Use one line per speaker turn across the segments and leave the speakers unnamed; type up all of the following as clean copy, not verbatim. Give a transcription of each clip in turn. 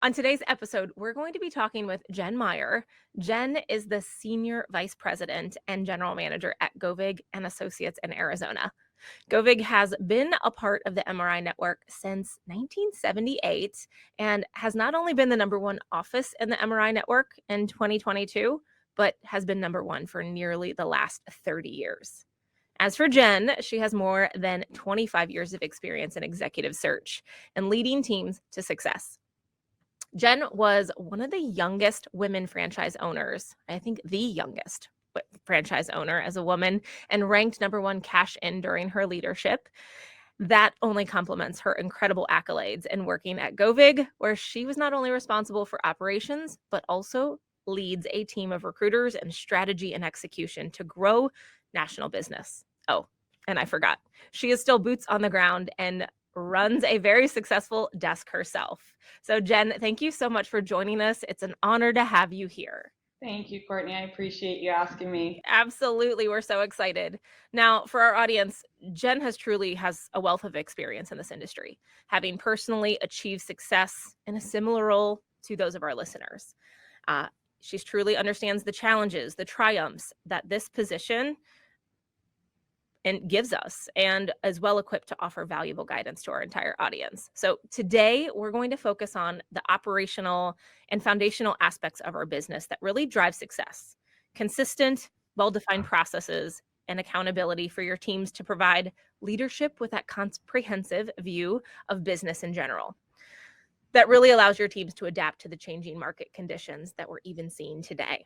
On today's episode, we're going to be talking with Jen Meyer. Jen is the Senior Vice President and General Manager at Govig Associates in Arizona. Govig has been a part of the MRI network since 1978 and has not only been the number one office in the MRI network in 2022, but has been number one for nearly the last 30 years. As for Jen, she has more than 25 years of experience in executive search and leading teams to success. Jen was one of the youngest women franchise owners, I think the youngest franchise owner as a woman, and ranked number one cash in during her leadership. That only complements her incredible accolades in working at Govig, where she was not only responsible for operations, but also leads a team of recruiters and strategy and execution to grow national business. Oh, and I forgot, she is still boots on the ground and runs a very successful desk herself. So Jen, thank you so much for joining us. It's an honor to have you here.
Thank you, Kortney. I appreciate you asking me.
Absolutely. We're so excited. Now, for our audience, Jen truly has a wealth of experience in this industry, having personally achieved success in a similar role to those of our listeners. She truly understands the challenges, the triumphs that this position and gives us, and is well equipped to offer valuable guidance to our entire audience. So today we're going to focus on the operational and foundational aspects of our business that really drive success: consistent, well-defined processes and accountability for your teams to provide leadership with that comprehensive view of business in general that really allows your teams to adapt to the changing market conditions that we're even seeing today.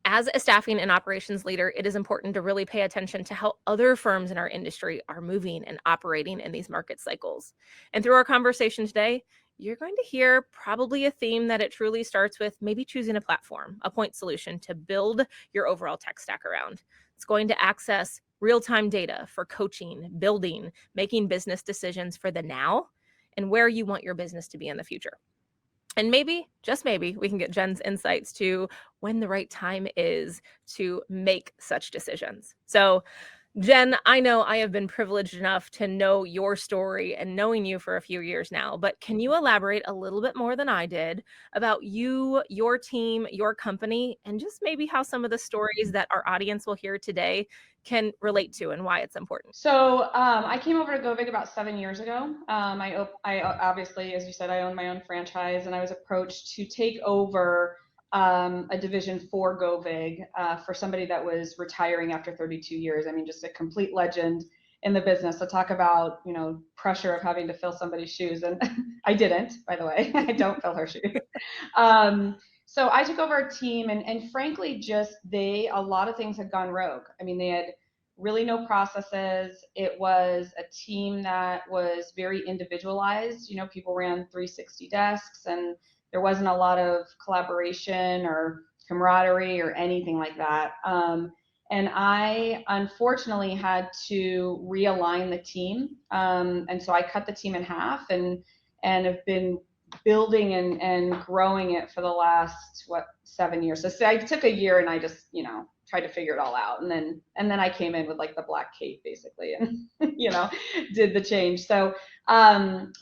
As a staffing and operations leader, it is important to really pay attention to how other firms in our industry are moving and operating in these market cycles. And through our conversation today, you're going to hear probably a theme that it truly starts with maybe choosing a platform, a point solution to build your overall tech stack around. It's going to access real-time data for coaching, building, making business decisions for the now, and where you want your business to be in the future. And maybe, just maybe, we can get Jen's insights to when the right time is to make such decisions. So, Jen, I know I have been privileged enough to know your story and knowing you for a few years now, but can you elaborate a little bit more than I did about you, your team, your company, and just maybe how some of the stories that our audience will hear today can relate to and why it's important?
So I came over to Govig about 7 years ago. I obviously, as you said, I own my own franchise, and I was approached to take over a division for Govig for somebody that was retiring after 32 years. I mean, just a complete legend in the business. So talk about, pressure of having to fill somebody's shoes. And I didn't, by the way. I don't fill her shoes. So I took over a team, and frankly, just a lot of things had gone rogue. I mean, they had really no processes. It was a team that was very individualized. People ran 360 desks, and there wasn't a lot of collaboration or camaraderie or anything like that. And I unfortunately had to realign the team. And so I cut the team in half and have been building and growing it for the last 7 years. So I took a year and I just tried to figure it all out, and then I came in with like the black cape basically, and did the change. So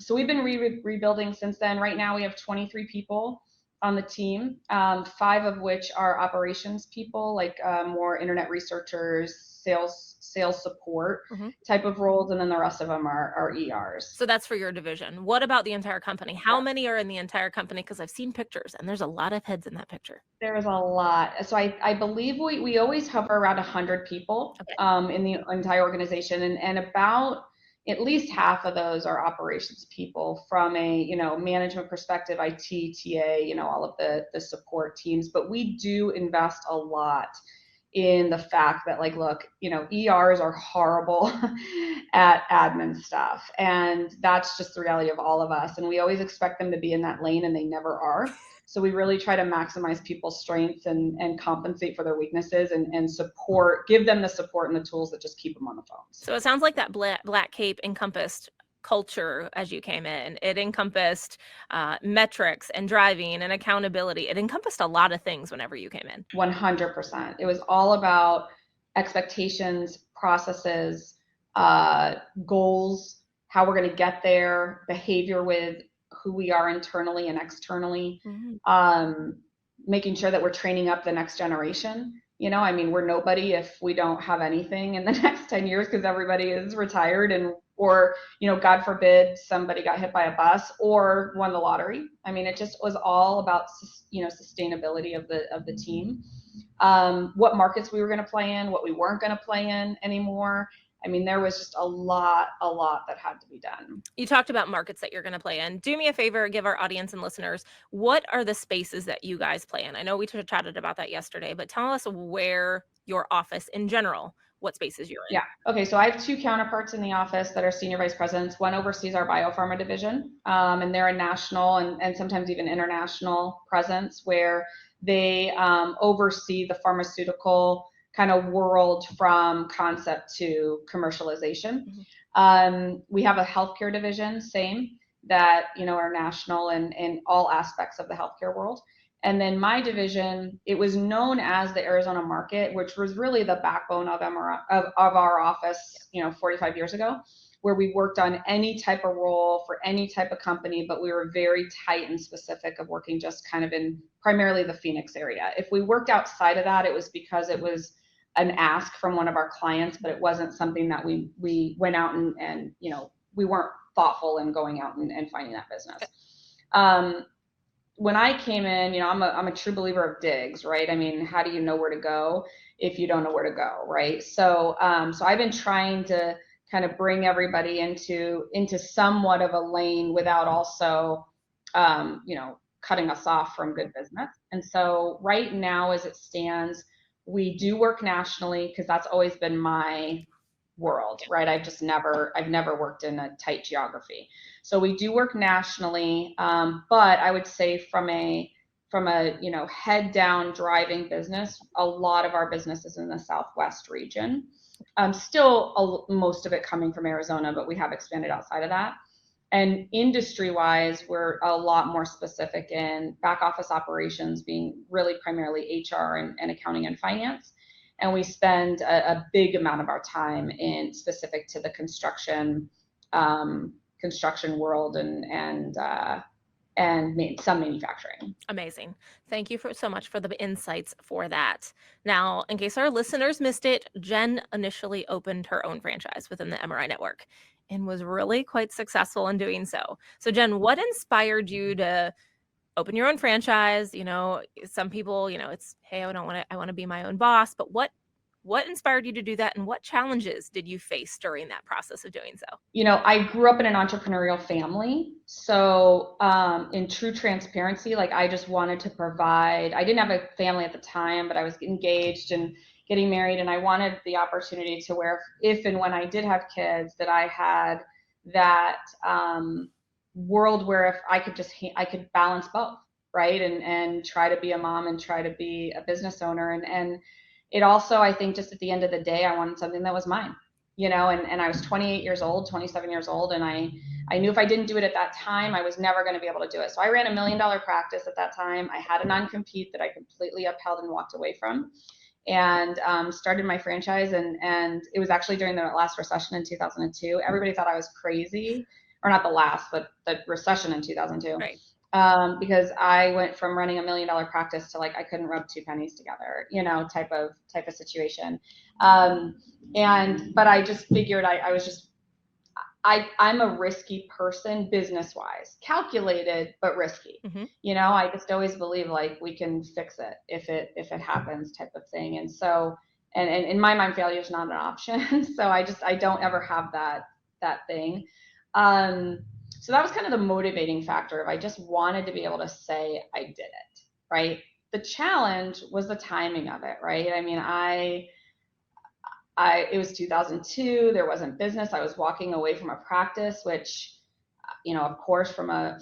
we've been rebuilding since then. Right now we have 23 people on the team, 5 of which are operations people, like more internet researchers, sales support type of roles, and then the rest of them are ERs.
So that's for your division. What about the entire company? How many are in the entire company? Because I've seen pictures and there's a lot of heads in that picture.
There is a lot. So I believe we always hover around 100 people in the entire organization, and about at least half of those are operations people from a management perspective, IT, TA, all of the support teams. But we do invest a lot in the fact that, like, look, ERs are horrible at admin stuff, and that's just the reality of all of us, and we always expect them to be in that lane, and they never are. So we really try to maximize people's strengths and compensate for their weaknesses, and give them the support and the tools that just keep them on the phones.
So it sounds like that black cape encompassed culture as you came in. It encompassed metrics and driving and accountability. It encompassed a lot of things whenever you came in.
100%. It was all about expectations, processes, goals, how we're going to get there, behavior with who we are internally and externally,
Mm-hmm.
making sure that we're training up the next generation. You know, I mean, we're nobody if we don't have anything in the next 10 years because everybody is retired and, or, you know, God forbid somebody got hit by a bus or won the lottery. I mean, it just was all about, you know, sustainability of the team. What markets we were going to play in, what we weren't going to play in anymore. I mean, there was just a lot that had to be done.
You talked about markets that you're going to play in. Do me a favor, give our audience and listeners, what are the spaces that you guys play in? I know we chatted about that yesterday, but tell us where your office in general, what spaces you're in.
Yeah. Okay. So I have two counterparts in the office that are senior vice presidents. One oversees our biopharma division, and they're a national and sometimes even international presence where they oversee the pharmaceutical kind of world from concept to commercialization. We have a healthcare division, same, that, you know, are national in all aspects of the healthcare world. And then my division, it was known as the Arizona market, which was really the backbone of our office, you know, 45 years ago, where we worked on any type of role for any type of company, but we were very tight and specific of working just kind of in primarily the Phoenix area. If we worked outside of that, it was because it was an ask from one of our clients, but it wasn't something that we went out and you know, we weren't thoughtful in going out and finding that business. When I came in, you know, I'm a true believer of digs, right? I mean, how do you know where to go if you don't know where to go, right? So I've been trying to kind of bring everybody into somewhat of a lane without also, you know, cutting us off from good business. And so right now, as it stands, we do work nationally because that's always been my world, right? I've never worked in a tight geography. So we do work nationally, but I would say from a you know, head down driving business, a lot of our business is in the Southwest region. Still most of it coming from Arizona, but we have expanded outside of that. And industry wise, we're a lot more specific in back office operations, being really primarily HR and accounting and finance. And we spend a big amount of our time in specific to the construction world and some manufacturing.
Amazing. Thank you so much for the insights for that. Now, in case our listeners missed it, Jen initially opened her own franchise within the MRI network and was really quite successful in doing so. So, Jen, what inspired you to open your own franchise? You know, some people, you know, it's, hey, I want to be my own boss, but what inspired you to do that, and what challenges did you face during that process of doing so?
You know, I grew up in an entrepreneurial family. So in true transparency, like I just wanted to provide, I didn't have a family at the time, but I was engaged and getting married, and I wanted the opportunity to where if and when I did have kids, that I had that world where if I could balance both, right? And try to be a mom and try to be a business owner. And it also, I think just at the end of the day, I wanted something that was mine, you know, and I was 28 years old, 27 years old. And I knew if I didn't do it at that time, I was never going to be able to do it. So I ran $1 million practice at that time. I had a non-compete that I completely upheld and walked away from, and started my franchise. And it was actually during the last recession in 2002. Everybody thought I was crazy, or not the last, but the recession in 2002.
Right.
Because I went from running $1 million practice to like I couldn't rub two pennies together, you know, type of situation. But I just figured I'm a risky person business wise, calculated but risky.
Mm-hmm.
You know, I just always believe like we can fix it if it happens, type of thing. And so and in my mind, failure is not an option. So I don't ever have that thing. So that was kind of the motivating factor of I just wanted to be able to say I did it, right? The challenge was the timing of it, right? I mean, it was 2002. There wasn't business. I was walking away from a practice, which, you know, of course, from a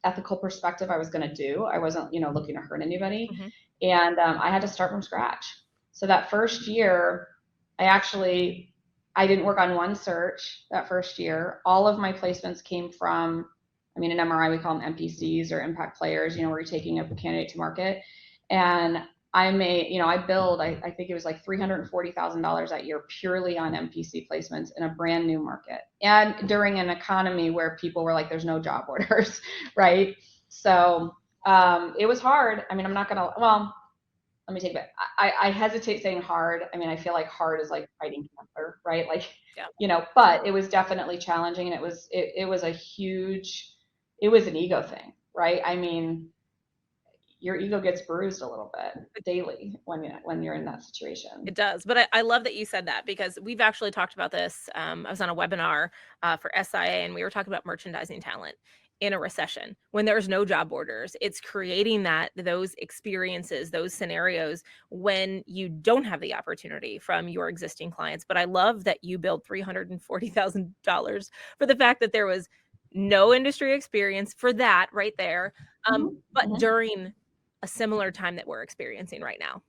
ethical perspective, I was going to do. I wasn't, you know, looking to hurt anybody,
Mm-hmm.
and I had to start from scratch. So that first year, I didn't work on one search that first year. All of my placements came from, I mean, in MRI, we call them MPCs or impact players, you know, where you're taking up a candidate to market. And I billed, I think it was like $340,000 that year purely on MPC placements in a brand new market. And during an economy where people were like, there's no job orders, right? So it was hard. I mean, I'm not going to, well, let me take it back. I hesitate saying hard. I mean, I feel like hard is like fighting cancer, right? Like,
Yeah.
But it was definitely challenging, and it was it was an ego thing, right? I mean, your ego gets bruised a little bit daily when you're in that situation.
It does. But I love that you said that, because we've actually talked about this. I was on a webinar for SIA, and we were talking about merchandising talent in a recession when there's no job orders. It's creating those experiences, those scenarios when you don't have the opportunity from your existing clients. But I love that you billed $340,000 for the fact that there was no industry experience for that right there, but during a similar time that we're experiencing right now.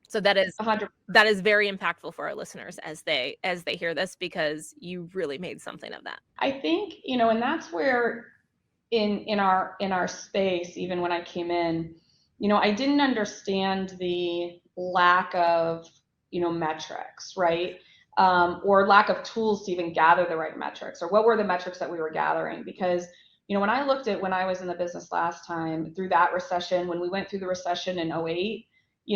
So that is
100%.
that is very impactful for our listeners as they hear this, because you really made something of that.
I think, and that's where in our space, even when I came in, I didn't understand the lack of, metrics, right? Or lack of tools to even gather the right metrics, or what were the metrics that we were gathering. Because, when I looked at when I was in the business last time through that recession, when we went through the recession in 08,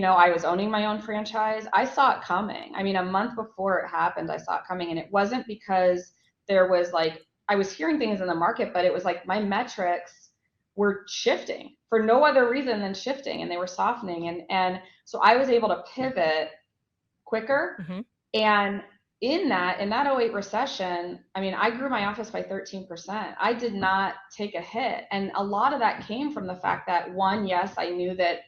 I was owning my own franchise. I saw it coming. I mean, a month before it happened, I saw it coming. And it wasn't because there was like, I was hearing things in the market, but it was like my metrics were shifting for no other reason than shifting, and they were softening. And so I was able to pivot quicker.
Mm-hmm.
And in that 08 recession, I mean, I grew my office by 13%. I did not take a hit. And a lot of that came from the fact that, one, yes, I knew that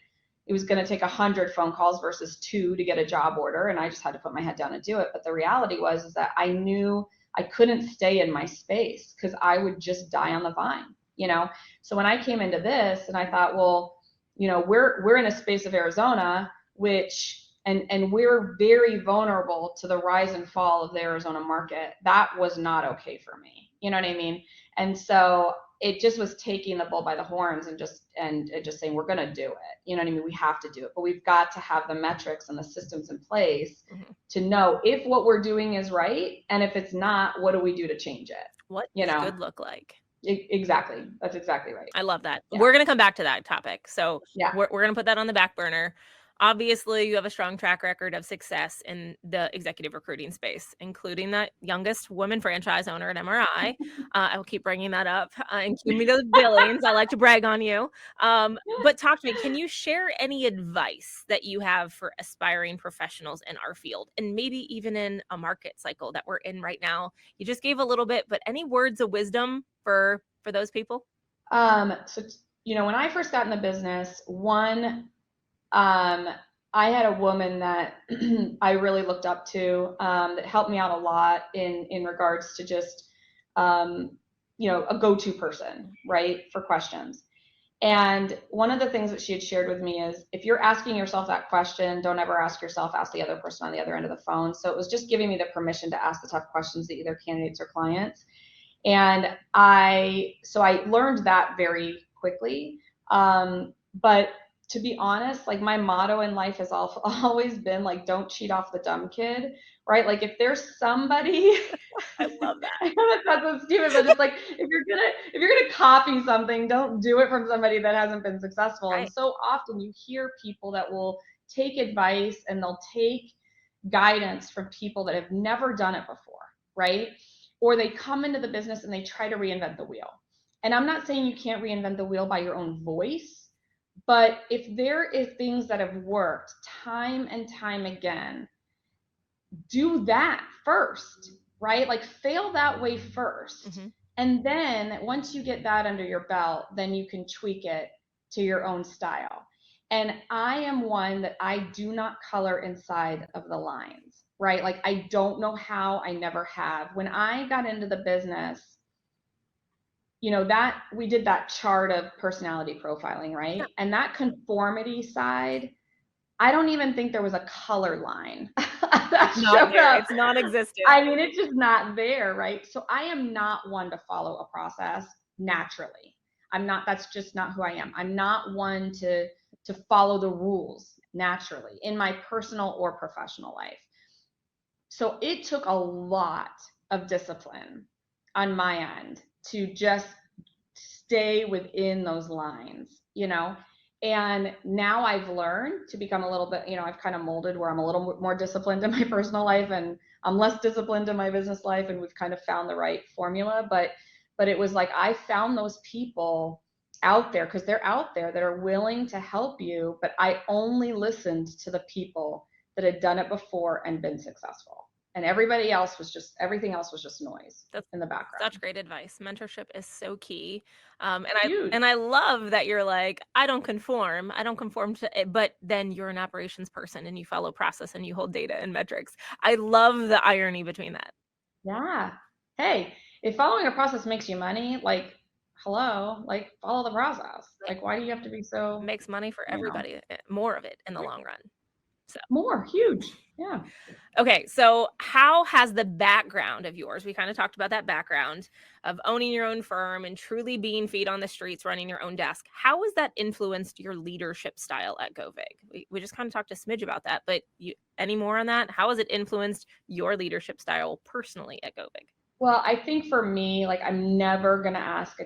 it was going to take 100 phone calls versus 2 to get a job order, and I just had to put my head down and do it. But the reality is that I knew I couldn't stay in my space because I would just die on the vine, So when I came into this, and I thought, well, we're in a space of Arizona, which and we're very vulnerable to the rise and fall of the Arizona market. That was not okay for me. You know what I mean? And so it just was taking the bull by the horns and just saying, we're going to do it. You know what I mean? We have to do it, but we've got to have the metrics and the systems in place to know if what we're doing is right. And if it's not, what do we do to change it?
What does good look like?
Exactly. That's exactly right.
I love that. Yeah. We're going to come back to that topic. So we're going to put that on the back burner. Obviously, you have a strong track record of success in the executive recruiting space, including the youngest woman franchise owner at MRI. I will keep bringing that up. And cumulative billings. I like to brag on you. But talk to me. Can you share any advice that you have for aspiring professionals in our field, and maybe even in a market cycle that we're in right now? You just gave a little bit, but any words of wisdom for those people?
So, when I first got in the business, I had a woman that I really looked up to, that helped me out a lot in regards to just, a go-to person, right, for questions. And one of the things that she had shared with me is, if you're asking yourself that question, don't ever ask yourself, ask the other person on the other end of the phone. So it was just giving me the permission to ask the tough questions to either candidates or clients. And I learned that very quickly. But to be honest, like, my motto in life has always been like, don't cheat off the dumb kid, right? Like, if there's somebody,
I love that.
I know that sounds so stupid, but just like, if you're gonna copy something, don't do it from somebody that hasn't been successful. Right. And so often you hear people that will take advice and they'll take guidance from people that have never done it before, right? Or they come into the business and they try to reinvent the wheel. And I'm not saying you can't reinvent the wheel by your own voice, but if there is things that have worked time and time again, do that first, right? Like, fail that way first. And then once you get that under your belt, then you can tweak it to your own style. And I am one that I do not color inside of the lines, right? Like, I don't know how, I never have. When I got into the business, that we did that chart of personality profiling, right? Yeah. And that conformity side, I don't even think there was a color line.
It's non-existent.
I mean, it's just not there, right? So I am not one to follow a process naturally. That's just not who I am. I'm not one to to follow the rules naturally in my personal or professional life. So it took a lot of discipline on my end to just stay within those lines, and now I've learned to become a little bit, I've kind of molded where I'm a little more disciplined in my personal life and I'm less disciplined in my business life, and we've kind of found the right formula. But it was like I found those people out there, because they're out there, that are willing to help you, but I only listened to the people that had done it before and been successful. And everything else was just noise in the background.
Such great advice. Mentorship is so key.
Huge.
And I love that you're like, I don't conform to it, but then you're an operations person and you follow process and you hold data and metrics. I love the irony between that.
Yeah. Hey, if following a process makes you money, like, hello, like, follow the process. Like, why do you have to be so?
It makes money for everybody, more of it in the long run. So
more, huge. Yeah.
Okay, so how has the background of yours, we kind of talked about that background of owning your own firm and truly being feet on the streets, running your own desk. How has that influenced your leadership style at Govig? We just kind of talked a smidge about that, but any more on that? How has it influenced your leadership style personally at Govig?
Well, I think for me, like, I'm never going to ask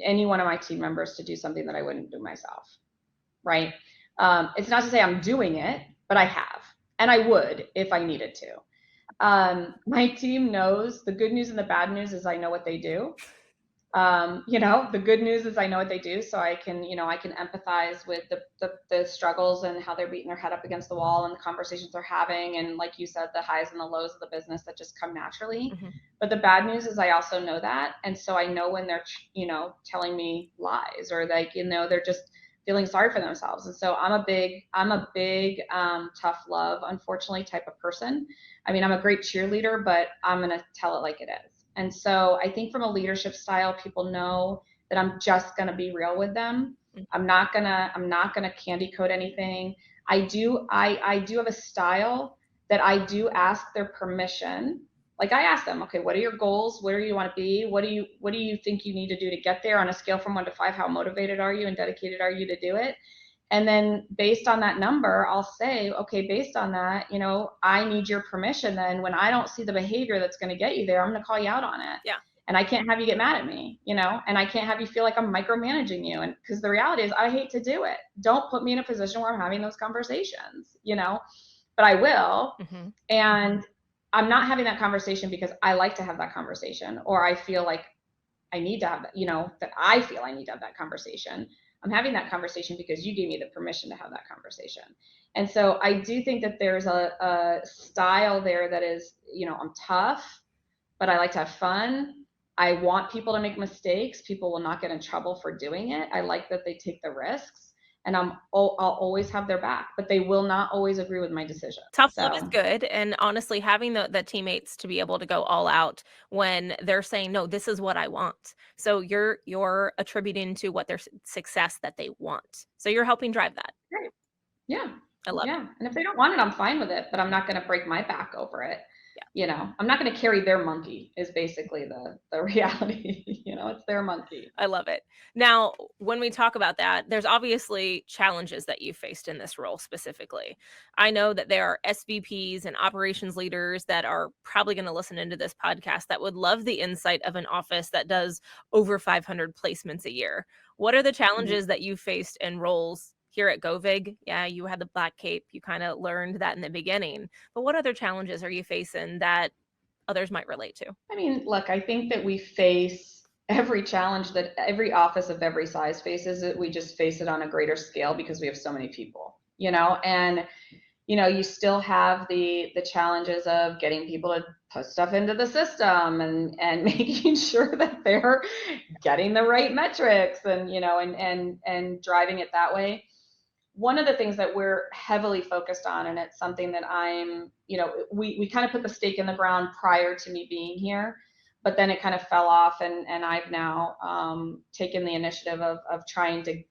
any one of my team members to do something that I wouldn't do myself, right? It's not to say I'm doing it, but I have, and I would if I needed to. My team knows the good news and the bad news is I know what they do. The good news is I know what they do, so I can empathize with the struggles and how they're beating their head up against the wall and the conversations they're having, and like you said, the highs and the lows of the business that just come naturally. Mm-hmm. But the bad news is I also know that, and so I know when they're telling me lies, or like they're just feeling sorry for themselves. And so I'm a big tough love, unfortunately, type of person. I mean, I'm a great cheerleader, but I'm gonna tell it like it is. And so I think from a leadership style, people know that I'm just going to be real with them. I'm not going to candy coat anything. I do have a style that I do ask their permission. Like, I ask them, okay, what are your goals? Where do you want to be? What do you think you need to do to get there on a scale from 1 to 5? How motivated are you and dedicated are you to do it? And then based on that number, I'll say, okay, based on that, I need your permission. Then when I don't see the behavior that's going to get you there, I'm going to call you out on it.
Yeah.
And I can't have you get mad at me, and I can't have you feel like I'm micromanaging you. And because the reality is I hate to do it. Don't put me in a position where I'm having those conversations, but I will. Mm-hmm. And I'm not having that conversation because I like to have that conversation, or I feel like I need to have that, that I feel I need to have that conversation. I'm having that conversation because you gave me the permission to have that conversation. And so I do think that there's a style there that is, I'm tough, but I like to have fun. I want people to make mistakes. People will not get in trouble for doing it. I like that they take the risks, and I'll always have their back, but they will not always agree with my decision.
Tough love is good. And honestly, having the teammates to be able to go all out when they're saying, no, this is what I want. So you're attributing to what their success that they want. So you're helping drive that.
Right. Yeah.
I love it.
And if they don't want it, I'm fine with it, but I'm not going to break my back over it. Yeah. I'm not going to carry their monkey is basically the reality. It's their monkey.
I love it. Now, when we talk about that, there's obviously challenges that you faced in this role specifically. I know that there are SVPs and operations leaders that are probably going to listen into this podcast that would love the insight of an office that does over 500 placements a year. What are the challenges that you faced in roles here at Govig? Yeah, you had the black cape. You kind of learned that in the beginning. But what other challenges are you facing that others might relate to?
I mean, look, I think that we face every challenge that every office of every size faces. We just face it on a greater scale because we have so many people, and you still have the challenges of getting people to put stuff into the system and making sure that they're getting the right metrics and and driving it that way. One of the things that we're heavily focused on, and it's something that I'm, we kind of put the stake in the ground prior to me being here, but then it kind of fell off, and I've now taken the initiative of trying to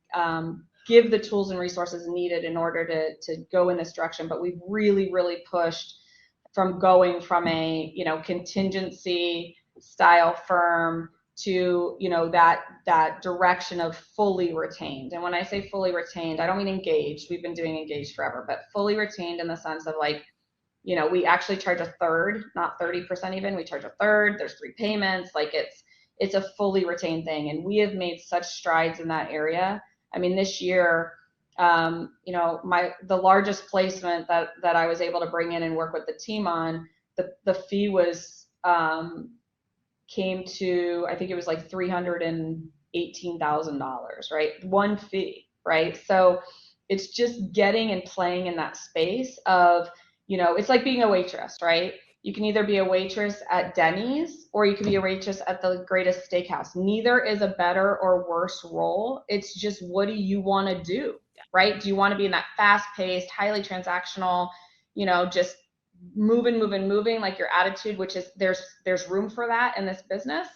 give the tools and resources needed in order to go in this direction. But we've really, really pushed from going from a, contingency style firm to, you know, that direction of fully retained. And when I say fully retained, I don't mean engaged. We've been doing engaged forever, but fully retained in the sense of like, you know, we actually charge a third, not 30% even. We charge a third. There's 3 payments. Like it's a fully retained thing. And we have made such strides in that area. I mean, this year, you know, the largest placement that I was able to bring in and work with the team on, the fee was came to, I think it was like $318,000, right? One fee, right? So it's just getting and playing in that space of, you know, it's like being a waitress, right? You can either be a waitress at Denny's or you can be a waitress at the greatest steakhouse. Neither is a better or worse role. It's just, what do you want to do, right? Do you want to be in that fast-paced, highly transactional, you know, just moving like your attitude, which is there's room for that in this business?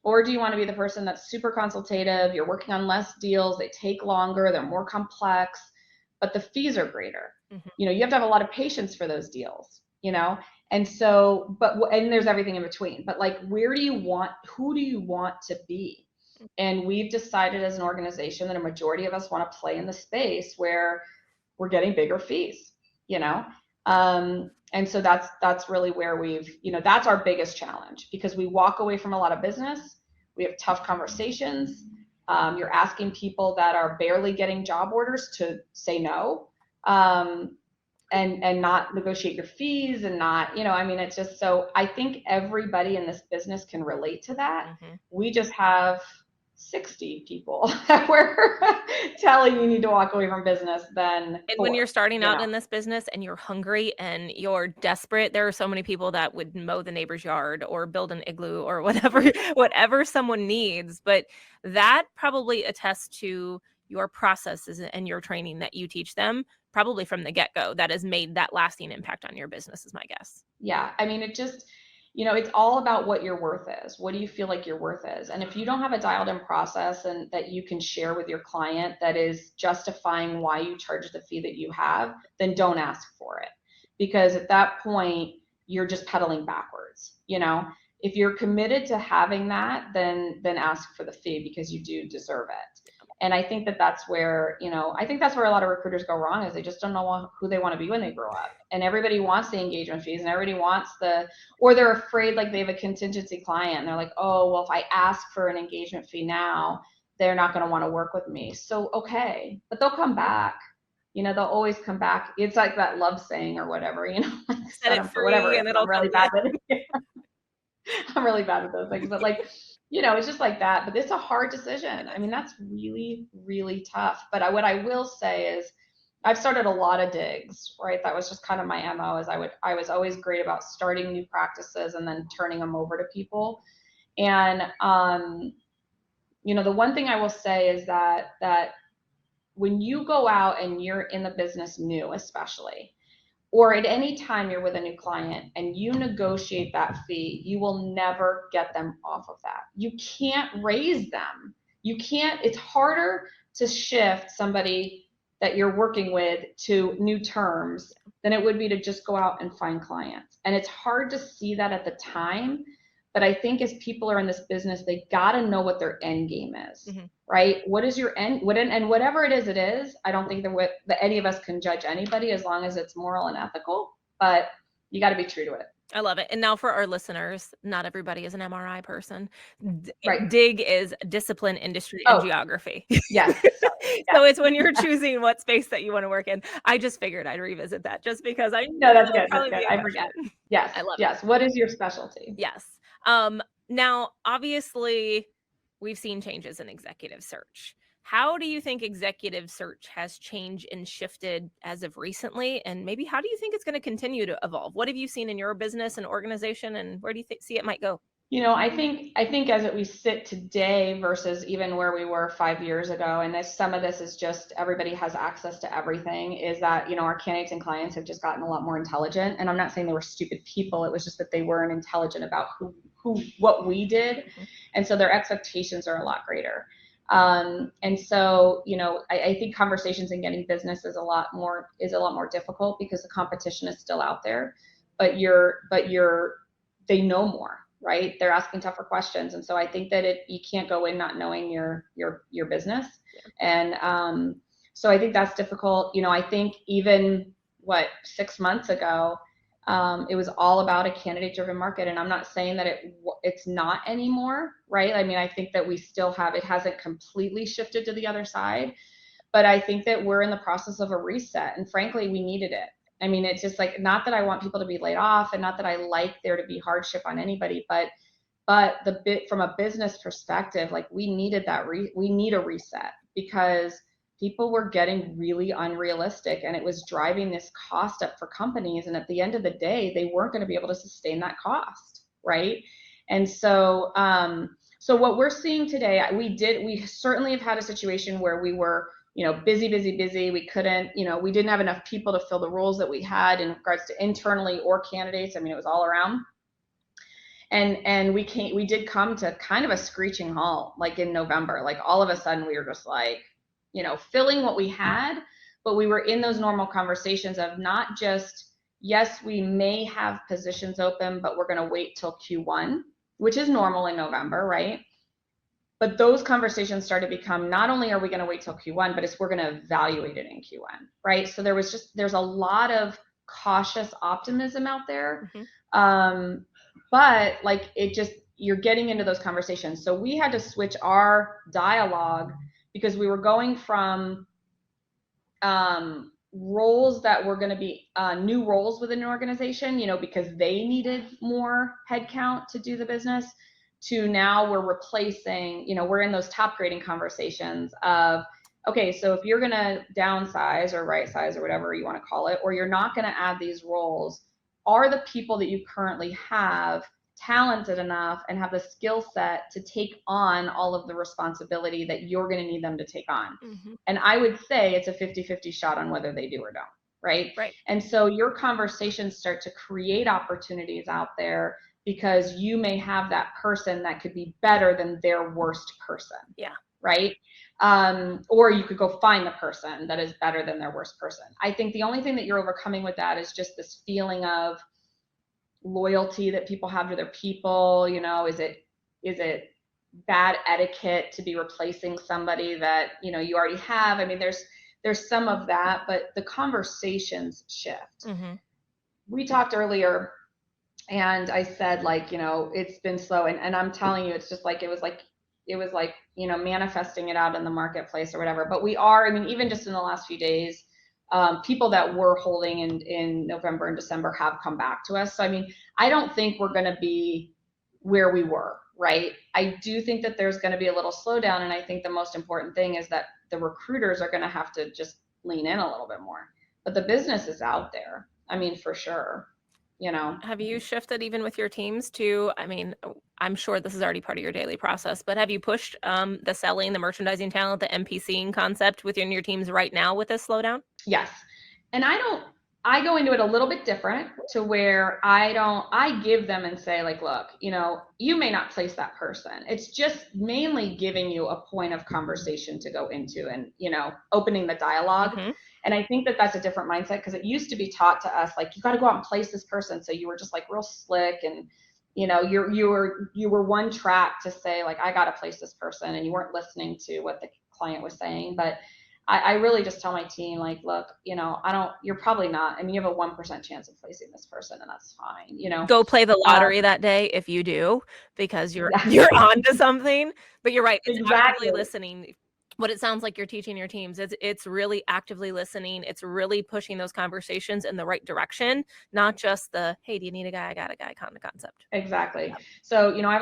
Or do you want to be the person that's super consultative, you're working on less deals, they take longer, they're more complex, but the fees are greater? You know, you have to have a lot of patience for those deals, you know? And so, and there's everything in between, but like, who do you want to be? And we've decided as an organization that a majority of us want to play in the space where we're getting bigger fees, you know? And so that's really where we've, you know, that's our biggest challenge, because we walk away from a lot of business. We have tough conversations. You're asking people that are barely getting job orders to say no, and not negotiate your fees, and not, you know, I mean, it's just, so I think everybody in this business can relate to that. We just have 60 people that we're telling you need to walk away from business than
And
4,
when you're starting out
know?
in this business and you're hungry and you're desperate, there are so many people that would mow the neighbor's yard or build an igloo or whatever someone needs. But that probably attests to your processes and your training that you teach them, probably from the get-go, that has made that lasting impact on your business, is my guess.
Yeah, I mean, it just, you know, it's all about what your worth is. What do you feel like your worth is? And if you don't have a dialed in process and that you can share with your client that is justifying why you charge the fee that you have, then don't ask for it. Because at that point, you're just pedaling backwards, you know? If you're committed to having that, then ask for the fee, because you do deserve it. And I think that's where, you know, I think that's where a lot of recruiters go wrong, is they just don't know who they want to be when they grow up. And everybody wants the engagement fees, and everybody wants or they're afraid, like they have a contingency client and they're like, oh, well, if I ask for an engagement fee now, they're not going to want to work with me. So, okay, but they'll come back. You know, they'll always come back. It's like that love saying or whatever, you know, like
Set it
for whatever.
free and it'll
I'm really
come.
bad with it. I'm really bad with those things, but like, you know, it's just like that. But it's a hard decision. I mean, that's really, really tough. But what I will say is, I've started a lot of digs, right? That was just kind of my MO. Is I was always great about starting new practices and then turning them over to people. And you know, the one thing I will say is that when you go out and you're in the business new, especially, or at any time you're with a new client and you negotiate that fee, you will never get them off of that. You can't raise them. You can't, it's harder to shift somebody that you're working with to new terms than it would be to just go out and find clients. And it's hard to see that at the time. But I think as people are in this business, they got to know what their end game is, right? What is your end? And whatever it is, I don't think that any of us can judge anybody as long as it's moral and ethical, but you got to be true to it.
I love it. And now for our listeners, not everybody is an MRI person.
Right.
DIG is discipline, industry, and geography.
Yes.
So it's when you're choosing what space that you want to work in. I just figured I'd revisit that just because I
know that's good. That's good. I forget. Yes.
I love it.
Yes. What is your specialty?
Yes. Now, obviously, we've seen changes in executive search. How do you think executive search has changed and shifted as of recently? And maybe how do you think it's going to continue to evolve? What have you seen in your business and organization, and where do you see it might go?
You know, I think as we sit today versus even where we were 5 years ago, and some of this is just everybody has access to everything, is that, you know, our candidates and clients have just gotten a lot more intelligent. And I'm not saying they were stupid people. It was just that they weren't intelligent about what we did. And so their expectations are a lot greater. And so, you know, I think conversations and getting business is a lot more difficult because the competition is still out there, but they know more. right? They're asking tougher questions. And so I think that you can't go in not knowing your business. And so I think that's difficult. I think even 6 months ago, it was all about a candidate-driven market, and I'm not saying that it's not anymore, right? I mean, I think that we still have, it hasn't completely shifted to the other side, but I think that we're in the process of a reset, and frankly, we needed it. I mean, it's just like, not that I want people to be laid off, and not that I like there to be hardship on anybody, but from a business perspective, like we needed we need a reset, because people were getting really unrealistic, and it was driving this cost up for companies. And at the end of the day, they weren't going to be able to sustain that cost, right? And so, so what we're seeing today, we certainly have had a situation where we were, busy. We couldn't, we didn't have enough people to fill the roles that we had in regards to internally or candidates. I mean, it was all around. And we did come to kind of a screeching halt, like in November. Like all of a sudden we were just like, filling what we had, but we were in those normal conversations of not just, yes, we may have positions open, but we're going to wait till Q1, which is normal in November, right? But those conversations started to become, not only are we going to wait till Q1, but we're going to evaluate it in Q1, right? So there's a lot of cautious optimism out there. But like, you're getting into those conversations. So we had to switch our dialogue, because we were going from roles that were going to be new roles within an organization, because they needed more headcount to do the business, to now we're replacing, we're in those top grading conversations of, okay, so if you're going to downsize or right size or whatever you want to call it, or you're not going to add these roles, are the people that you currently have talented enough and have the skill set to take on all of the responsibility that you're going to need them to take on? And I would say it's a 50-50 shot on whether they do or don't, right? And so your conversations start to create opportunities out there, because you may have that person that could be better than their worst person. Right? Or you could go find the person that is better than their worst person. I think the only thing that you're overcoming with that is just this feeling of loyalty that people have to their people. Is it bad etiquette to be replacing somebody that, you already have? I mean, there's some of that, but the conversations shift. We talked earlier, and I said, like, it's been slow, and I'm telling you, it's just like, it was like, manifesting it out in the marketplace or whatever. But we are, I mean, even just in the last few days, people that were holding in November and December have come back to us. So, I mean, I don't think we're going to be where we were, right? I do think that there's going to be a little slowdown. And I think the most important thing is that the recruiters are going to have to just lean in a little bit more. But the business is out there. I mean, for sure.
Have you shifted even with your teams to, I mean, I'm sure this is already part of your daily process, but have you pushed the selling, the merchandising talent, the MPCing concept within your teams right now with this slowdown?
Yes. And I go into it a little bit different, to where I give them and say, like, look, you may not place that person. It's just mainly giving you a point of conversation to go into, and, opening the dialogue. And I think that that's a different mindset, because it used to be taught to us, like, you got to go out and place this person. So you were just like real slick, and, you were one track to say, like, I got to place this person, and you weren't listening to what the client was saying. But I really just tell my team, like, look, you're probably not, I mean, you have a 1% chance of placing this person, and that's fine,
Go play the lottery that day if you do, because you're on to something. But you're right, it's actively listening. What it sounds like you're teaching your teams, it's really actively listening. It's really pushing those conversations in the right direction, not just the, hey, do you need a guy? I got a guy kind of concept.
Exactly. So, I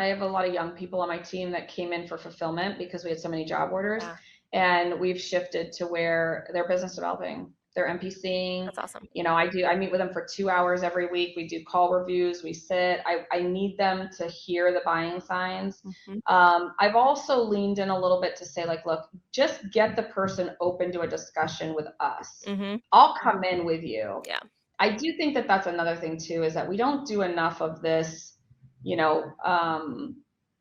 have a lot of young people on my team that came in for fulfillment because we had so many job orders. And we've shifted to where they're business developing, they're MPCing.
That's awesome.
I meet with them for 2 hours every week. We do call reviews. We sit. I need them to hear the buying signs. I've also leaned in a little bit to say, like, look, just get the person open to a discussion with us. I'll come in with you. I do think that that's another thing too, is that we don't do enough of this,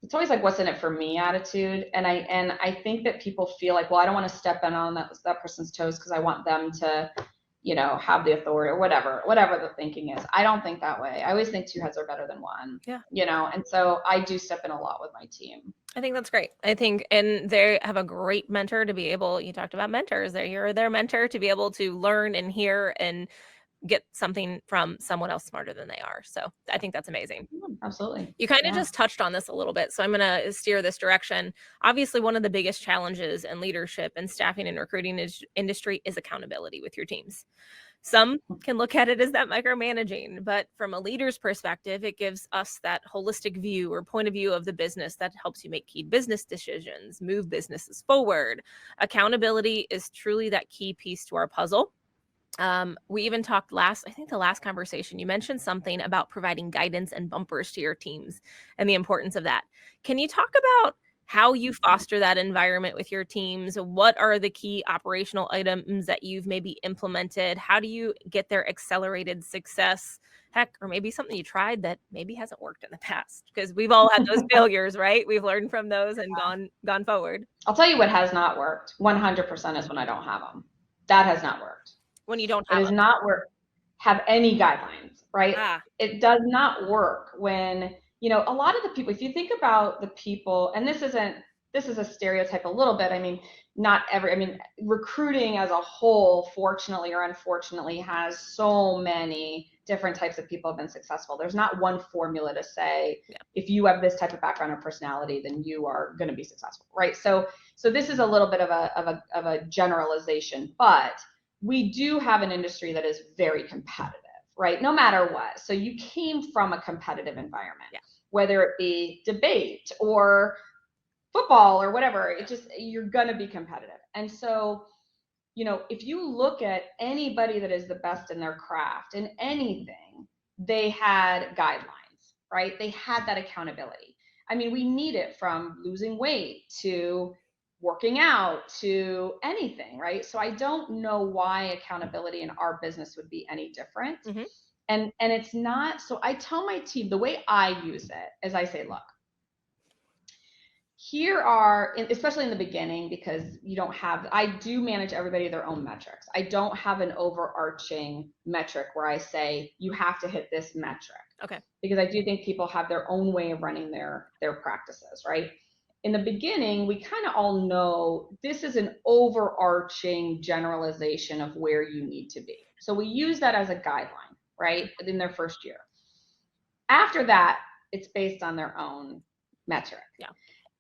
it's always like, what's in it for me attitude. And I think that people feel like, well, I don't want to step in on that person's toes, because I want them to, have the authority or whatever the thinking is. I don't think that way. I always think two heads are better than one.
Yeah.
And so I do step in a lot with my team.
I think that's great. I think, and they have a great mentor to be able, you talked about mentors, you're their mentor to be able to learn and hear and get something from someone else smarter than they are. So I think that's amazing.
Absolutely.
You kind of just touched on this a little bit, so I'm going to steer this direction. Obviously, one of the biggest challenges in leadership and staffing and recruiting industry is accountability with your teams. Some can look at it as that micromanaging, but from a leader's perspective, it gives us that holistic view or point of view of the business that helps you make key business decisions, move businesses forward. Accountability is truly that key piece to our puzzle. We even talked I think the last conversation, you mentioned something about providing guidance and bumpers to your teams and the importance of that. Can you talk about how you foster that environment with your teams? What are the key operational items that you've maybe implemented? How do you get their accelerated success? Heck, or maybe something you tried that maybe hasn't worked in the past, because we've all had those failures, right? We've learned from those and gone forward.
I'll tell you what has not worked 100% is when I don't have them. That has not worked.
When you don't have
it does not work, have any guidelines, right? It does not work when, a lot of the people, if you think about the people, and this is a stereotype a little bit. I mean, recruiting as a whole, fortunately or unfortunately, has so many different types of people have been successful. There's not one formula to say, if you have this type of background or personality, then you are going to be successful, right? So this is a little bit of a generalization, but we do have an industry that is very competitive, right? No matter what. So you came from a competitive environment, whether it be debate or football or whatever, you're going to be competitive. And so, if you look at anybody that is the best in their craft in anything, they had guidelines, right? They had that accountability. I mean, we need it from losing weight to working out to anything, right? So I don't know why accountability in our business would be any different.
Mm-hmm.
And it's not. So I tell my team, the way I use it is I say, look, here are, especially in the beginning, because I do manage everybody their own metrics. I don't have an overarching metric where I say, you have to hit this metric.
Okay.
Because I do think people have their own way of running their practices, right? In the beginning, we kind of all know this is an overarching generalization of where you need to be. So we use that as a guideline, right? In their first year. After that, it's based on their own metric.
Yeah.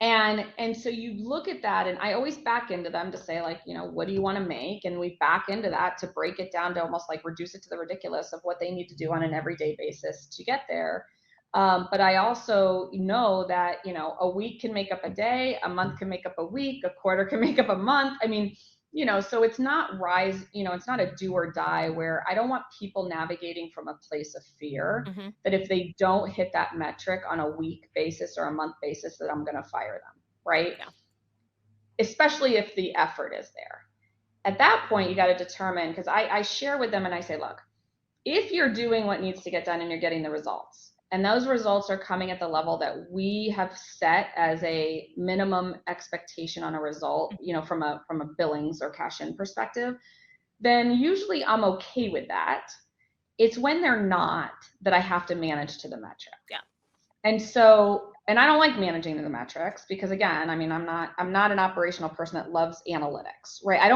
And so you look at that, and I always back into them to say, like, what do you want to make? And we back into that to break it down to almost like reduce it to the ridiculous of what they need to do on an everyday basis to get there. But I also know that, a week can make up a day, a month can make up a week, a quarter can make up a month. I mean, so it's not it's not a do or die, where I don't want people navigating from a place of fear that if they don't hit that metric on a week basis or a month basis, that I'm going to fire them, right?
Yeah.
Especially if the effort is there. At that point, you got to determine, because I share with them and I say, look, if you're doing what needs to get done and you're getting the results, and those results are coming at the level that we have set as a minimum expectation on a result, from a billings or cash in perspective, then usually I'm okay with that. It's when they're not that I have to manage to the metric.
Yeah.
And so, and I don't like managing to the metrics, because again, I mean, I'm not an operational person that loves analytics, right? I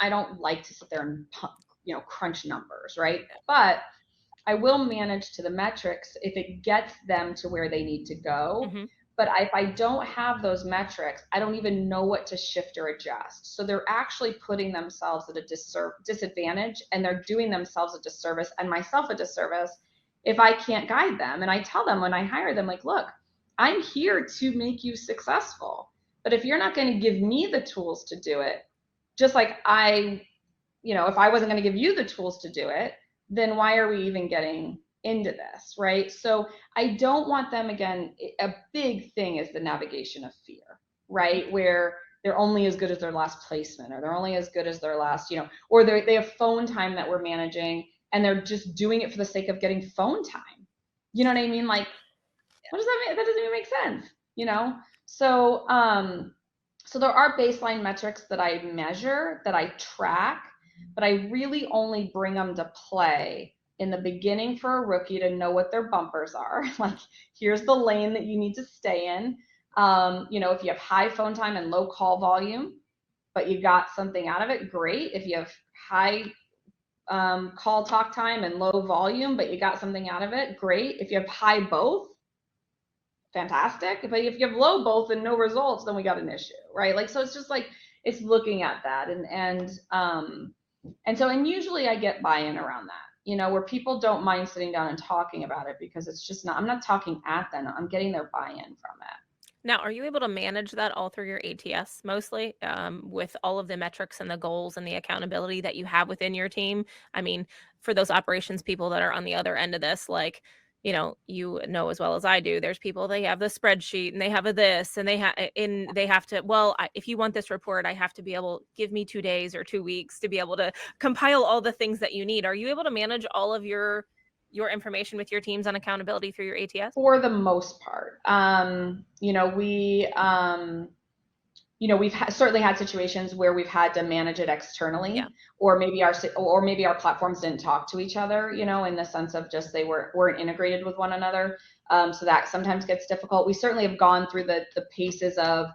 don't like to sit there and crunch numbers, right? But I will manage to the metrics if it gets them to where they need to go. But if I don't have those metrics, I don't even know what to shift or adjust. So they're actually putting themselves at a disadvantage, and they're doing themselves a disservice and myself a disservice if I can't guide them. And I tell them when I hire them, like, look, I'm here to make you successful. But if you're not going to give me the tools to do it, just like if I wasn't going to give you the tools to do it, then why are we even getting into this, right? So I don't want them, again, a big thing is the navigation of fear, right? Where they're only as good as their last placement, or they're only as good as their last, or they have phone time that we're managing, and they're just doing it for the sake of getting phone time. You know what I mean? Like, what does that mean? That doesn't even make sense, So, so there are baseline metrics that I measure, that I track, but I really only bring them to play in the beginning for a rookie to know what their bumpers are. Like, here's the lane that you need to stay in. If you have high phone time and low call volume, but you got something out of it, great. If you have high call talk time and low volume, but you got something out of it, great. If you have high both, fantastic. But if you have low both and no results, then we got an issue, right? Like, so it's just like, it's looking at that. And usually I get buy-in around that, where people don't mind sitting down and talking about it, because it's just not, I'm not talking at them, I'm getting their buy-in from it.
Now, are you able to manage that all through your ATS mostly, with all of the metrics and the goals and the accountability that you have within your team? I mean, for those operations people that are on the other end of this, like, as well as I do, there's people, they have the spreadsheet and they have a this and they have to, well, if you want this report, I have to be able, give me 2 days or 2 weeks to be able to compile all the things that you need. Are you able to manage all of your information with your teams on accountability through your ATS?
For the most part. We've certainly had situations where we've had to manage it externally,
Yeah.
or maybe our platforms didn't talk to each other, in the sense of just they weren't integrated with one another. So that sometimes gets difficult. We certainly have gone through the paces of,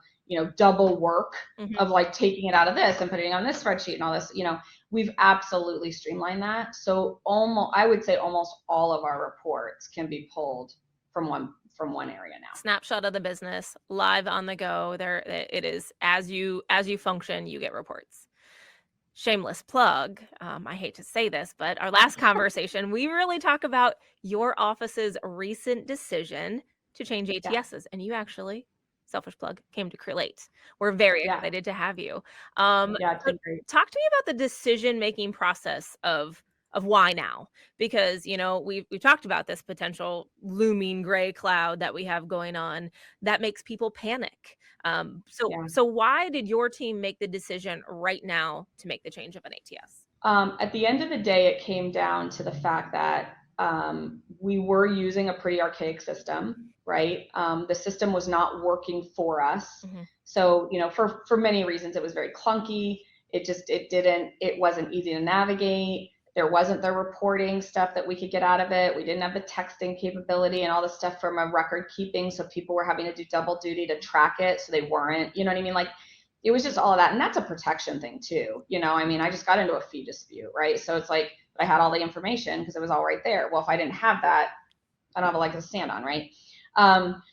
double work of like taking it out of this and putting it on this spreadsheet and all this, we've absolutely streamlined that. So I would say almost all of our reports can be pulled from one area now.
Snapshot of the business, live on the go. There it is. As you function, you get reports. Shameless plug. I hate to say this, but our last conversation, we really talk about your office's recent decision to change ATSs, and you actually, selfish plug, came to Create. We're very excited to have you.
It's been great.
Talk to me about the decision-making process of why now, because we've talked about this potential looming gray cloud that we have going on that makes people panic. So why did your team make the decision right now to make the change of an ATS?
At the end of the day, it came down to the fact that we were using a pretty archaic system, right? The system was not working for us. So, for many reasons, it was very clunky. It wasn't easy to navigate. There wasn't the reporting stuff that we could get out of it. We didn't have the texting capability and all the stuff from a record keeping. So people were having to do double duty to track it. So they weren't, you know what I mean? Like, it was just all of that. And that's a protection thing too. I just got into a fee dispute, right? So it's like, I had all the information because it was all right there. Well, if I didn't have that, I don't have a leg to stand on, right?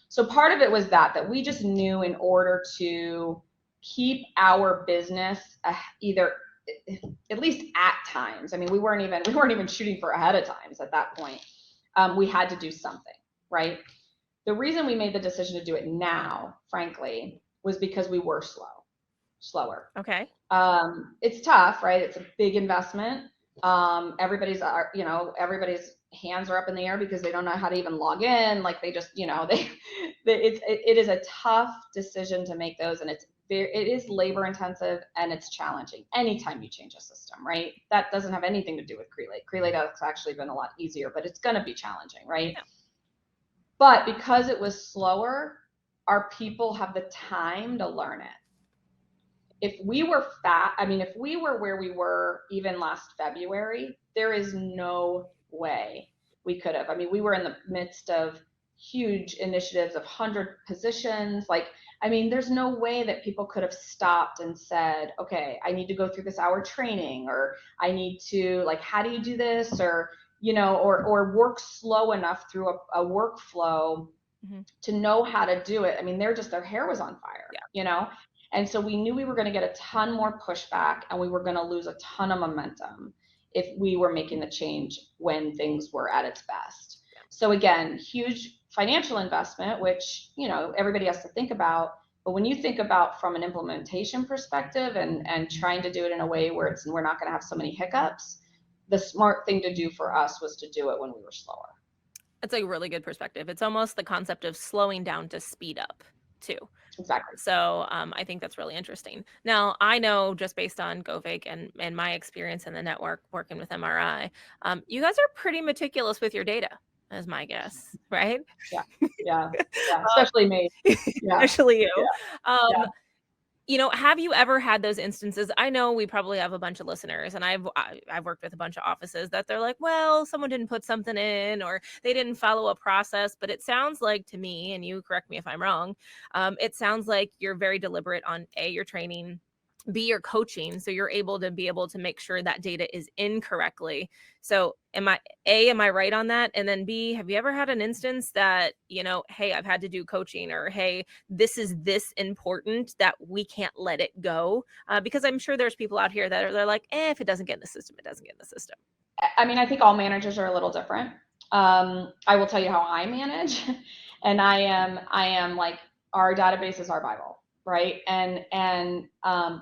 So part of it was that we just knew, in order to keep our business either, at least at times, I mean, we weren't even shooting for ahead of times at that point. We had to do something, right? The reason we made the decision to do it now, frankly, was because we were slower.
Okay.
It's tough, right? It's a big investment. Everybody's hands are up in the air because they don't know how to even log in. Like, they just, it is a tough decision to make those, and it is labor intensive and it's challenging anytime you change a system, right? That doesn't have anything to do with Create. Create has actually been a lot easier, but it's going to be challenging, right? Yeah. But because it was slower, our people have the time to learn it. If we were where we were even last February, there is no way we could have. I mean, we were in the midst of huge initiatives of 100 positions. There's no way that people could have stopped and said, okay, I need to go through this hour training, or I need to, how do you do this? Or, or work slow enough through a workflow to know how to do it. I mean, their hair was on fire, And so we knew we were going to get a ton more pushback, and we were going to lose a ton of momentum if we were making the change when things were at its best. So again, huge financial investment, which, everybody has to think about. But when you think about from an implementation perspective and trying to do it in a way where we're not going to have so many hiccups, the smart thing to do for us was to do it when we were slower.
That's a really good perspective. It's almost the concept of slowing down to speed up too.
Exactly.
So I think that's really interesting. Now, I know, just based on Govig and my experience in the network working with MRI, you guys are pretty meticulous with your data, is my guess, right?
Yeah. Especially me.
Yeah. Especially you.
Yeah.
Have you ever had those instances? I know we probably have a bunch of listeners, and I've worked with a bunch of offices that they're like, well, someone didn't put something in, or they didn't follow a process. But it sounds like to me, and you correct me if I'm wrong, it sounds like you're very deliberate on your training, B, your coaching, so you're able to make sure that data is in correctly. So am I right on that? And then B, have you ever had an instance that, hey, I've had to do coaching, or hey, this is this important that we can't let it go? Because I'm sure there's people out here that they're like, if it doesn't get in the system, it doesn't get in the system.
I mean, I think all managers are a little different. I will tell you how I manage, and I am like, our database is our Bible, right? And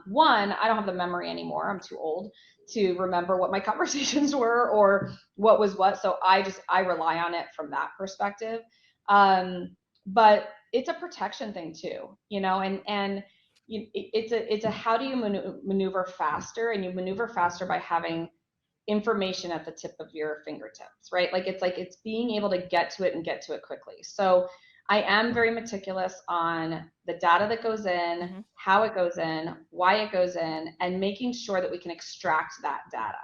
one, I don't have the memory anymore. I'm too old to remember what my conversations were or what was what. So I rely on it from that perspective. But it's a protection thing too, and it's a how do you maneuver faster, and you maneuver faster by having information at the tip of your fingertips, right? Like it's being able to get to it and get to it quickly. So I am very meticulous on the data that goes in, how it goes in, why it goes in, and making sure that we can extract that data.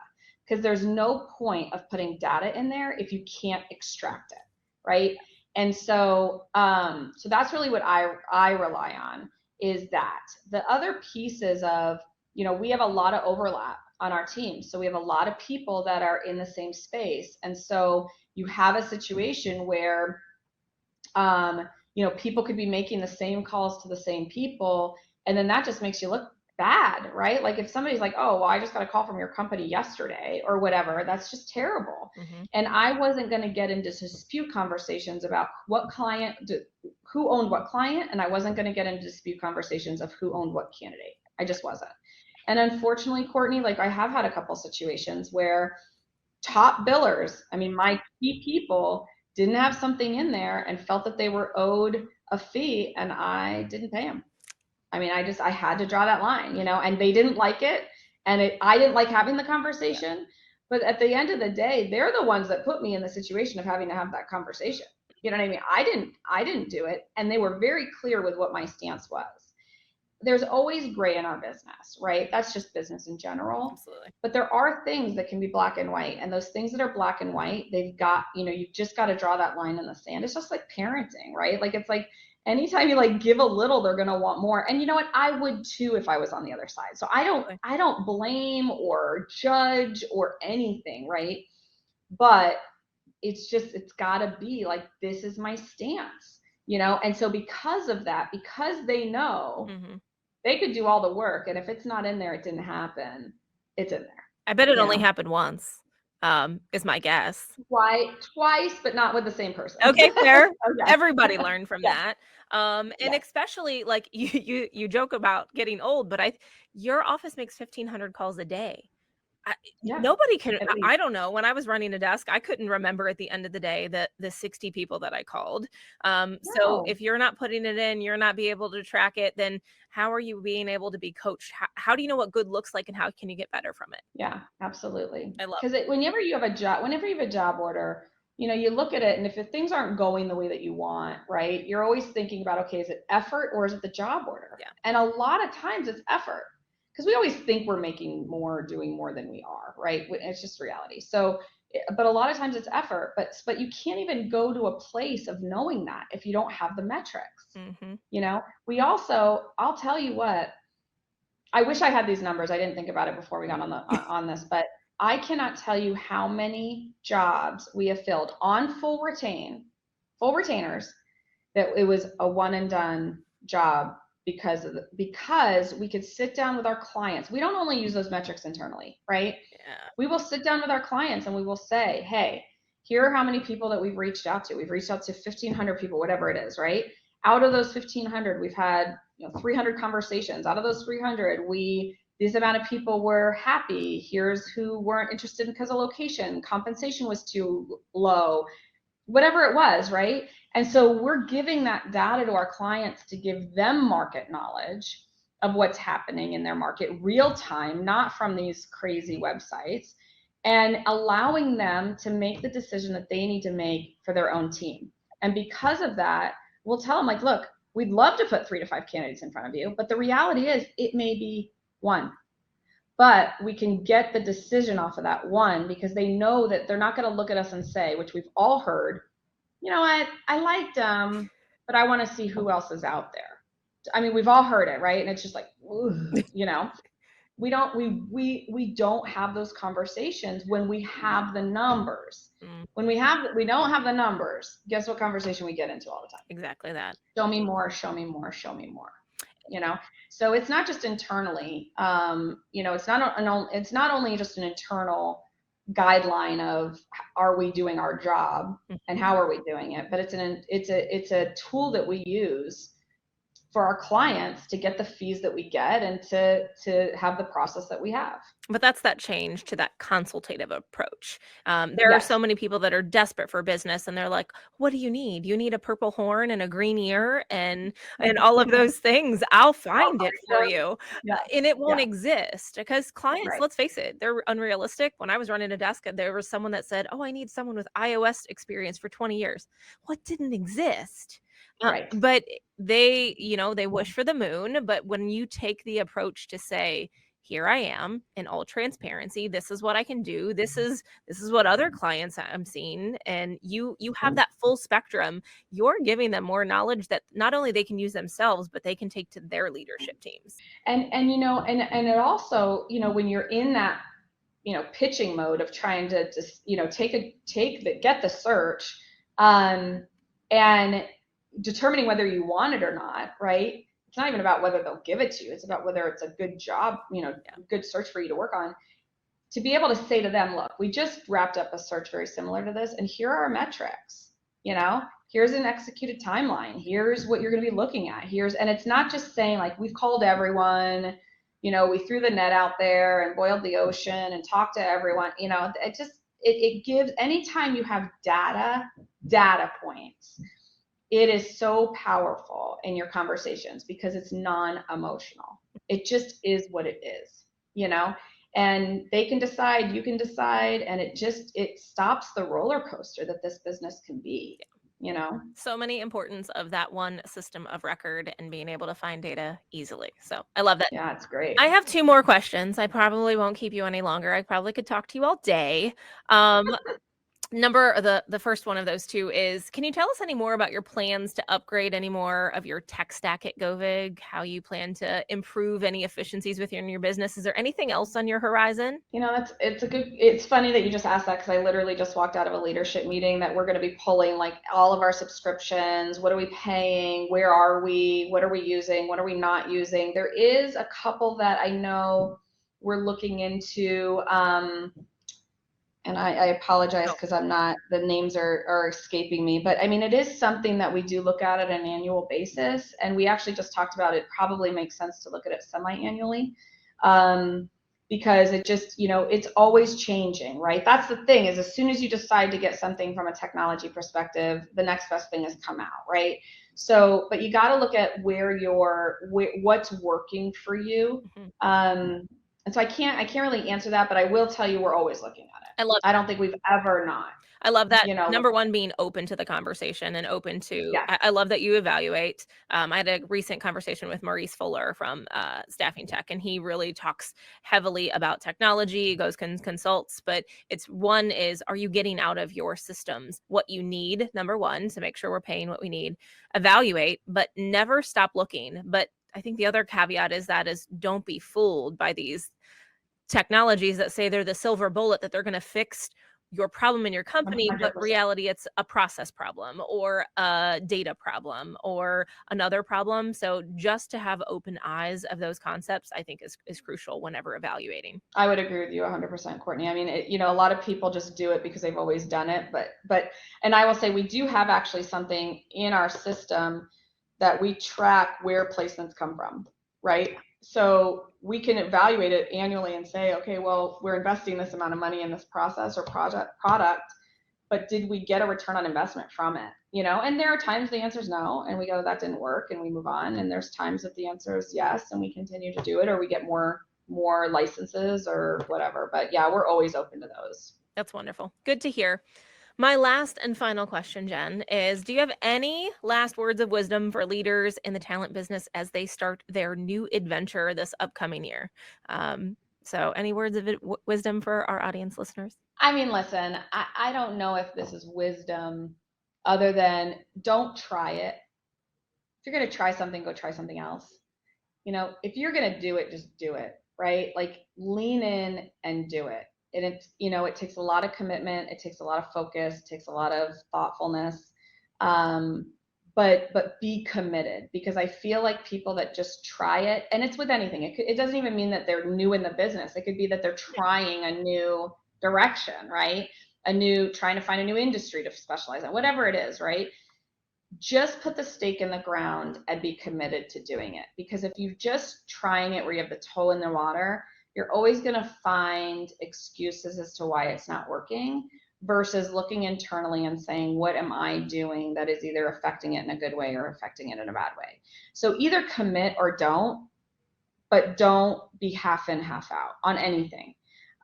Because there's no point of putting data in there if you can't extract it, right? And so so that's really what I rely on, is that. The other pieces of, we have a lot of overlap on our team. So we have a lot of people that are in the same space. And so you have a situation where, people could be making the same calls to the same people. And then that just makes you look bad, right? Like if somebody's like, oh, well, I just got a call from your company yesterday or whatever, that's just terrible. And I wasn't going to get into dispute conversations about who owned what client. And I wasn't going to get into dispute conversations of who owned what candidate. I just wasn't. And unfortunately, Kortney, like I have had a couple situations where top billers, I mean, my key people didn't have something in there and felt that they were owed a fee, and I didn't pay them. I mean, I had to draw that line, and they didn't like it, and I didn't like having the conversation. Yeah. But at the end of the day, they're the ones that put me in the situation of having to have that conversation. You know what I mean? I didn't do it, and they were very clear with what my stance was. There's always gray in our business, right? That's just business in general.
Absolutely.
But there are things that can be black and white, and those things that are black and white, they've got, you've just got to draw that line in the sand. It's just like parenting, right? Like it's like anytime you like give a little, they're going to want more. And you know what? I would too if I was on the other side. So I don't blame or judge or anything, right? But it's got to be like, this is my stance, And so because of that, because they know, they could do all the work, and if it's not in there, it didn't happen. It's in there.
I bet it only happened once, is my guess.
Twice, but not with the same person.
Okay, fair. Okay. Everybody learned from that. And especially like you joke about getting old, but your office makes 1,500 calls a day. Nobody can. I don't know. When I was running a desk, I couldn't remember at the end of the day the 60 people that I called. So if you're not putting it in, you're not be able to track it, then how are you being able to be coached? How do you know what good looks like, and how can you get better from it?
Yeah, absolutely.
I love it.
Because whenever you have a job order, you look at it, and if things aren't going the way that you want, right, you're always thinking about, okay, is it effort or is it the job order?
Yeah.
And a lot of times it's effort. Because we always think we're making more, doing more than we are, right? It's just reality. So, but a lot of times it's effort, but you can't even go to a place of knowing that if you don't have the metrics. We also, I'll tell you what, I wish I had these numbers. I didn't think about it before we got on this, but I cannot tell you how many jobs we have filled on full retainers, that it was a one and done job. Because we could sit down with our clients. We don't only use those metrics internally, right?
Yeah.
We will sit down with our clients and we will say, hey, here are how many people that we've reached out to. We've reached out to 1,500 people, whatever it is, right? Out of those 1,500, we've had 300 conversations. Out of those 300, this amount of people were happy. Here's who weren't interested because of location. Compensation was too low. Whatever it was, right? And so we're giving that data to our clients to give them market knowledge of what's happening in their market real time, not from these crazy websites, and allowing them to make the decision that they need to make for their own team. And because of that, we'll tell them like, look, We'd love to put 3 to 5 candidates in front of you, but the reality is it may be one. But we can get the decision off of that one because they know that they're not going to look at us and say, which we've all heard, you know what, I liked them, but I want to see who else is out there. I mean, we've all heard it, right? And it's just like, you know, we don't have those conversations when we have the numbers. When we don't have the numbers, guess what conversation we get into all the time?
Exactly that.
Show me more, show me more, show me more. You know, so it's not just internally. You know, it's not only just an internal guideline of are we doing our job and how are we doing it, but it's a tool that we use for our clients to get the fees that we get and to have the process that we have.
But that's that change to that consultative approach. There are so many people that are desperate for business and they're like, what do you need? You need a purple horn and a green ear and all of those things. I'll find it for you. And it won't exist because clients, let's face it, they're unrealistic. When I was running a desk, there was someone that said, oh, I need someone with iOS experience for 20 years. What didn't exist? But they, you know, they wish for the moon. But when you take the approach to say, here I am in all transparency, this is what I can do, this is what other clients I'm seeing, and you have that full spectrum, you're giving them more knowledge that not only they can use themselves, but they can take to their leadership teams.
And you know, and it also, you know, when you're in that, you know, pitching mode of trying to just, you know, get the search, and determining whether you want it or not, right? It's not even about whether they'll give it to you. It's about whether it's a good job, you know, good search for you to work on. To be able to say to them, look, we just wrapped up a search very similar to this, and here are our metrics. You know, here's an executed timeline. Here's what you're going to be looking at. And it's not just saying like we've called everyone, you know, we threw the net out there and boiled the ocean and talked to everyone. You know, it gives, anytime you have data points, it is so powerful in your conversations because it's non-emotional. It just is what it is, you know, and they can decide, you can decide, and it stops the roller coaster that this business can be, you know.
So many importance of that one system of record and being able to find data easily. So I love that.
Yeah, it's great.
I have 2 more questions. I probably won't keep you any longer. I probably could talk to you all day. The first one of those 2 is, can you tell us any more about your plans to upgrade any more of your tech stack at Govig? How you plan to improve any efficiencies within your business? Is there anything else on your horizon?
You know, it's funny that you just asked that because I literally just walked out of a leadership meeting that we're going to be pulling like all of our subscriptions. What are we paying? Where are we? What are we using? What are we not using? There is a couple that I know we're looking into. And I apologize because the names are escaping me, but I mean, it is something that we do look at an annual basis. And we actually just talked about it probably makes sense to look at it semi-annually, because it just, you know, it's always changing, right? That's the thing, is as soon as you decide to get something from a technology perspective, the next best thing has come out, right? So, but you got to look at what's working for you. And so I can't really answer that, but I will tell you we're always looking at it. I don't think we've ever not.
I love that.
You know,
number one, being open to the conversation and open to, I love that you evaluate. I had a recent conversation with Maurice Fuller from Staffing Tech, and he really talks heavily about technology, goes consults, but are you getting out of your systems what you need, number one, to make sure we're paying what we need, evaluate, but never stop looking. But I think the other caveat is don't be fooled by these technologies that say they're the silver bullet, that they're going to fix your problem in your company, 100%. But reality, it's a process problem or a data problem or another problem. So just to have open eyes of those concepts, I think is crucial whenever evaluating.
I would agree with you 100%, Kortney. I mean, you know, a lot of people just do it because they've always done it, and I will say we do have actually something in our system that we track where placements come from, right? So we can evaluate it annually and say, okay, well, we're investing this amount of money in this process or product, but did we get a return on investment from it? You know, and there are times the answer is no, and we go, that didn't work, and we move on. And there's times that the answer is yes, and we continue to do it, or we get more licenses or whatever. But yeah, we're always open to those.
That's wonderful. Good to hear. My last and final question, Jen, is do you have any last words of wisdom for leaders in the talent business as they start their new adventure this upcoming year? So any words of wisdom for our audience listeners?
I mean, listen, I don't know if this is wisdom other than don't try it. If you're going to try something, go try something else. If you're going to do it, just do it, right? Like lean in and do it. And it takes a lot of commitment. It takes a lot of focus. It takes a lot of thoughtfulness. But be committed, because I feel like people that just try it, and it's with anything. It doesn't even mean that they're new in the business. It could be that they're trying a new direction, right? Trying to find a new industry to specialize in, whatever it is, right? Just put the stake in the ground and be committed to doing it. Because if you're just trying it where you have the toe in the water, you're always going to find excuses as to why it's not working, versus looking internally and saying, what am I doing that is either affecting it in a good way or affecting it in a bad way? So either commit or don't, but don't be half in, half out on anything.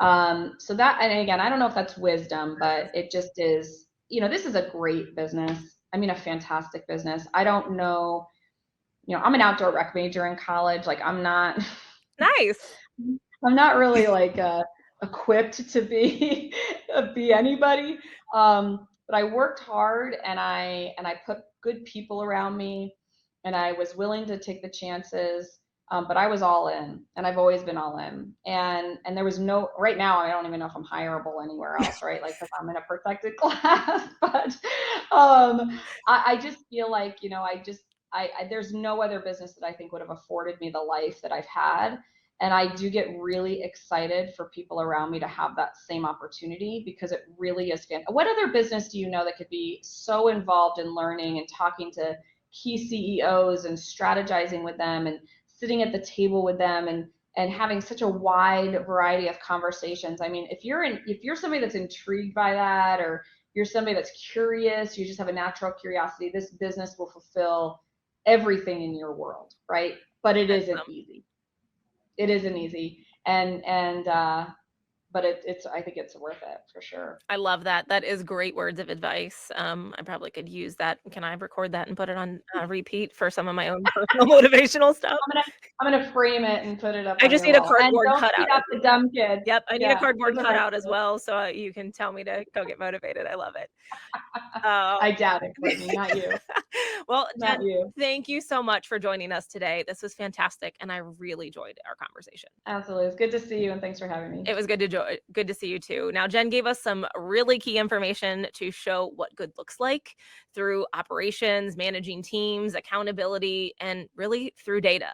So that, and again, I don't know if that's wisdom, but it just is, this is a great business. I mean, a fantastic business. I don't know, I'm an outdoor rec major in college. Like I'm not
Nice.
I'm not really like equipped to be anybody. But I worked hard, and I put good people around me, and I was willing to take the chances. But I was all in, and I've always been all in. And there was no, right now, I don't even know if I'm hireable anywhere else, right? Like, because I'm in a protected class. But I just feel like, there's no other business that I think would have afforded me the life that I've had. And I do get really excited for people around me to have that same opportunity, because it really is fantastic. What other business do you know that could be so involved in learning and talking to key CEOs and strategizing with them and sitting at the table with them and having such a wide variety of conversations? I mean, if you're somebody that's intrigued by that, or you're somebody that's curious, you just have a natural curiosity, this business will fulfill everything in your world, right? But it isn't easy. It isn't easy, but I think it's worth it for sure.
I love that. That is great words of advice. I probably could use that. Can I record that and put it on repeat for some of my own personal motivational stuff?
I'm gonna frame it and put it up.
I just need a
wall.
cardboard
and
cutout.
Beat up the dumb kids.
Yep, I need a cardboard cutout as well, so you can tell me to go get motivated. I love it.
I doubt it, Kortney, not you.
Well,
not
Jen,
you.
Thank you so much for joining us today. This was fantastic, and I really enjoyed our conversation.
Absolutely. It's good to see you, and thanks for having me.
It was good to see you too. Now, Jen gave us some really key information to show what good looks like through operations, managing teams, accountability, and really through data.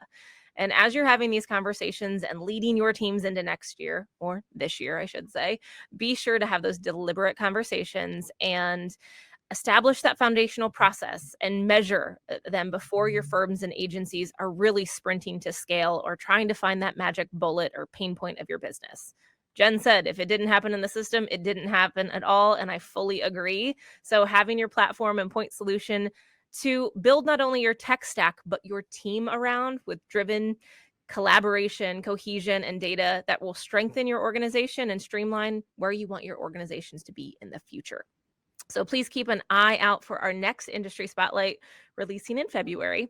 And as you're having these conversations and leading your teams into next year, or this year, I should say, be sure to have those deliberate conversations and establish that foundational process and measure them before your firms and agencies are really sprinting to scale or trying to find that magic bullet or pain point of your business. Jen said, if it didn't happen in the system, it didn't happen at all. And I fully agree. So having your platform and point solution to build not only your tech stack, but your team around with driven collaboration, cohesion, and data that will strengthen your organization and streamline where you want your organizations to be in the future. So please keep an eye out for our next industry spotlight releasing in February,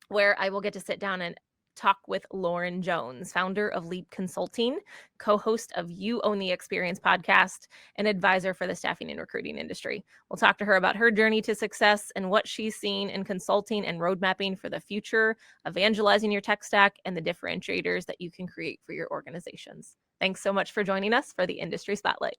where I will get to sit down and talk with Lauren Jones, founder of Leap Consulting, co-host of You Own the Experience podcast, and advisor for the staffing and recruiting industry. We'll talk to her about her journey to success and what she's seen in consulting and road mapping for the future, evangelizing your tech stack, and the differentiators that you can create for your organizations. Thanks so much for joining us for the Industry Spotlight.